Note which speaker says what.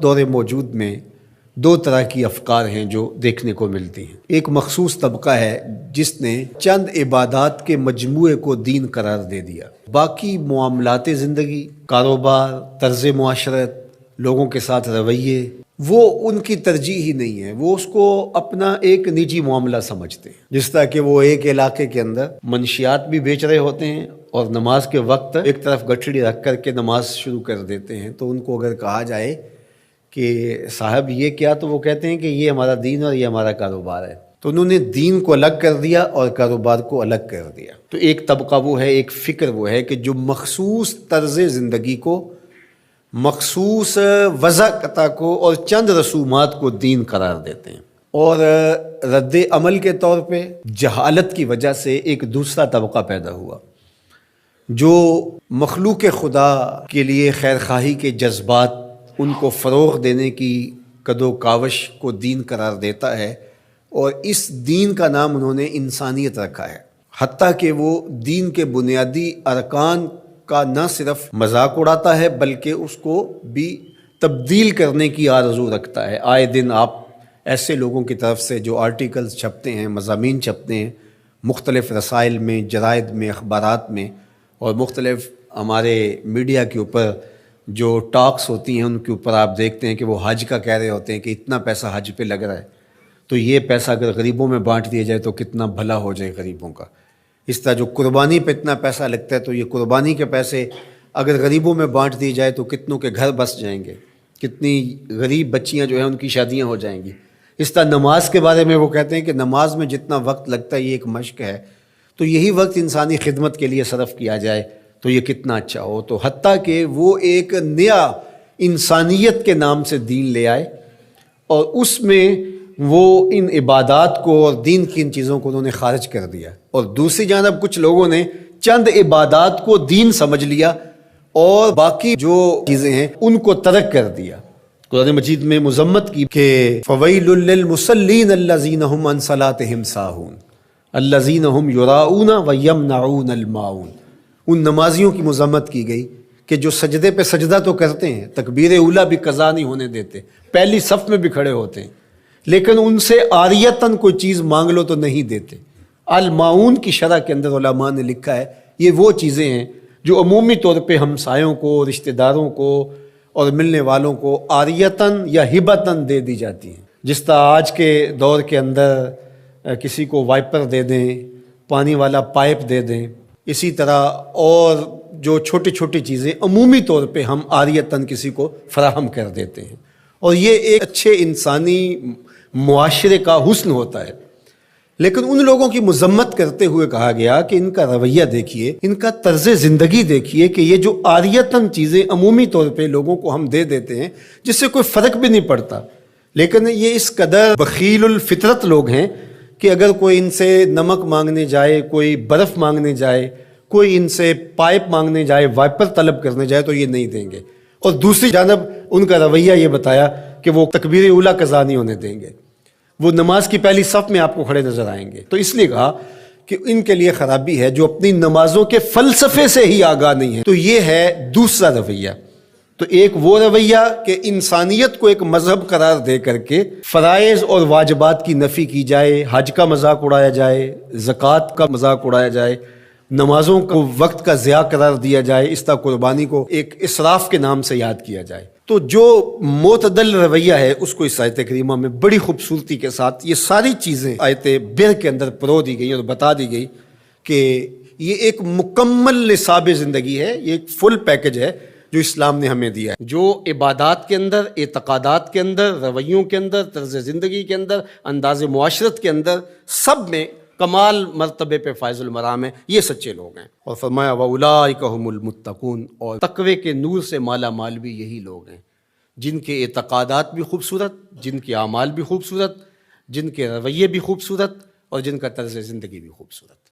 Speaker 1: دور موجود میں دو طرح کی افکار ہیں جو دیکھنے کو ملتی ہیں۔ ایک مخصوص طبقہ ہے جس نے چند عبادات کے مجموعے کو دین قرار دے دیا، باقی معاملات زندگی، کاروبار، طرز معاشرت، لوگوں کے ساتھ رویے، وہ ان کی ترجیح ہی نہیں ہے، وہ اس کو اپنا ایک نجی معاملہ سمجھتے ہیں۔ جس طرح کہ وہ ایک علاقے کے اندر منشیات بھی بیچ رہے ہوتے ہیں اور نماز کے وقت ایک طرف گٹھڑی رکھ کر کے نماز شروع کر دیتے ہیں، تو ان کو اگر کہا جائے کہ صاحب یہ کیا، تو وہ کہتے ہیں کہ یہ ہمارا دین اور یہ ہمارا کاروبار ہے۔ تو انہوں نے دین کو الگ کر دیا اور کاروبار کو الگ کر دیا۔ تو ایک طبقہ وہ ہے، ایک فکر وہ ہے کہ جو مخصوص طرز زندگی کو، مخصوص وضع کو اور چند رسومات کو دین قرار دیتے ہیں، اور رد عمل کے طور پہ جہالت کی وجہ سے ایک دوسرا طبقہ پیدا ہوا جو مخلوق خدا کے لیے خیر خواہی کے جذبات، ان کو فروغ دینے کی کد و کاوش کو دین قرار دیتا ہے، اور اس دین کا نام انہوں نے انسانیت رکھا ہے، حتیٰ کہ وہ دین کے بنیادی ارکان کا نہ صرف مذاق اڑاتا ہے بلکہ اس کو بھی تبدیل کرنے کی آرزو رکھتا ہے۔ آئے دن آپ ایسے لوگوں کی طرف سے جو آرٹیکلز چھپتے ہیں، مضامین چھپتے ہیں مختلف رسائل میں، جرائد میں، اخبارات میں، اور مختلف ہمارے میڈیا کے اوپر جو ٹاکس ہوتی ہیں ان کے اوپر آپ دیکھتے ہیں کہ وہ حج کا کہہ رہے ہوتے ہیں کہ اتنا پیسہ حج پہ لگ رہا ہے، تو یہ پیسہ اگر غریبوں میں بانٹ دیا جائے تو کتنا بھلا ہو جائے غریبوں کا۔ اس طرح جو قربانی پہ اتنا پیسہ لگتا ہے، تو یہ قربانی کے پیسے اگر غریبوں میں بانٹ دیے جائے تو کتنوں کے گھر بس جائیں گے، کتنی غریب بچیاں جو ہیں ان کی شادیاں ہو جائیں گی۔ اس طرح نماز کے بارے میں وہ کہتے ہیں کہ نماز میں جتنا وقت لگتا ہے یہ ایک مشق ہے، تو یہی وقت انسانی خدمت کے لیے صرف کیا جائے تو یہ کتنا اچھا ہو۔ تو حتیٰ کہ وہ ایک نیا انسانیت کے نام سے دین لے آئے، اور اس میں وہ ان عبادات کو اور دین کی ان چیزوں کو انہوں نے خارج کر دیا، اور دوسری جانب کچھ لوگوں نے چند عبادات کو دین سمجھ لیا اور باقی جو چیزیں ہیں ان کو ترک کر دیا۔ قرآن مجید میں مذمت کی کہ فَوَيْلٌ لِّلْمُصَلِّينَ الَّذِينَ هُمْ عَنْ صَلَاتِهِمْ سَاهُونَ الَّذِينَ هُمْ يُرَاءُونَ وَيَمْنَعُونَ الْمَاعُونَ۔ ان نمازیوں کی مذمت کی گئی کہ جو سجدے پہ سجدہ تو کرتے ہیں، تکبیر اولیٰ بھی قضا نہیں ہونے دیتے، پہلی صف میں بھی کھڑے ہوتے ہیں، لیکن ان سے عاریتاً کوئی چیز مانگ لو تو نہیں دیتے۔ الماعون کی شرح کے اندر علماء نے لکھا ہے یہ وہ چیزیں ہیں جو عمومی طور پہ ہمسایوں کو، رشتہ داروں کو اور ملنے والوں کو عاریتاً یا ہبتاً دے دی جاتی ہیں۔ جس طرح آج کے دور کے اندر کسی کو وائپر دے دیں، پانی والا پائپ دے دیں، اسی طرح اور جو چھوٹی چھوٹی چیزیں عمومی طور پہ ہم عاریتاً کسی کو فراہم کر دیتے ہیں، اور یہ ایک اچھے انسانی معاشرے کا حسن ہوتا ہے۔ لیکن ان لوگوں کی مذمت کرتے ہوئے کہا گیا کہ ان کا رویہ دیکھیے، ان کا طرز زندگی دیکھیے کہ یہ جو عاریتاً چیزیں عمومی طور پہ لوگوں کو ہم دے دیتے ہیں جس سے کوئی فرق بھی نہیں پڑتا، لیکن یہ اس قدر بخیل الفطرت لوگ ہیں کہ اگر کوئی ان سے نمک مانگنے جائے، کوئی برف مانگنے جائے، کوئی ان سے پائپ مانگنے جائے، وائپر طلب کرنے جائے تو یہ نہیں دیں گے، اور دوسری جانب ان کا رویہ یہ بتایا کہ وہ تکبیر اولیٰ قضا نہیں ہونے دیں گے، وہ نماز کی پہلی صف میں آپ کو کھڑے نظر آئیں گے۔ تو اس لیے کہا کہ ان کے لیے خرابی ہے جو اپنی نمازوں کے فلسفے سے ہی آگاہ نہیں ہے۔ تو یہ ہے دوسرا رویہ۔ تو ایک وہ رویہ کہ انسانیت کو ایک مذہب قرار دے کر کے فرائض اور واجبات کی نفی کی جائے، حج کا مذاق اڑایا جائے، زکوٰۃ کا مذاق اڑایا جائے، نمازوں کو وقت کا ضیاع قرار دیا جائے، اس طرح قربانی کو ایک اسراف کے نام سے یاد کیا جائے۔ تو جو معتدل رویہ ہے اس کو اس آیت کریمہ میں بڑی خوبصورتی کے ساتھ یہ ساری چیزیں آیت بر کے اندر پرو دی گئی اور بتا دی گئی کہ یہ ایک مکمل نصاب زندگی ہے، یہ ایک فل پیکج ہے جو اسلام نے ہمیں دیا ہے، جو عبادات کے اندر، اعتقادات کے اندر، رویوں کے اندر، طرز زندگی کے اندر، انداز معاشرت کے اندر، سب میں کمال مرتبے پہ فائز المرام ہے، یہ سچے لوگ ہیں۔ اور فرمایا وَأُولَٰئِکَ هُمُ الْمُتَّقُونَ، اور تقوی کے نور سے مالا مال بھی یہی لوگ ہیں جن کے اعتقادات بھی خوبصورت، جن کے اعمال بھی خوبصورت، جن کے رویے بھی خوبصورت، اور جن کا طرز زندگی بھی خوبصورت۔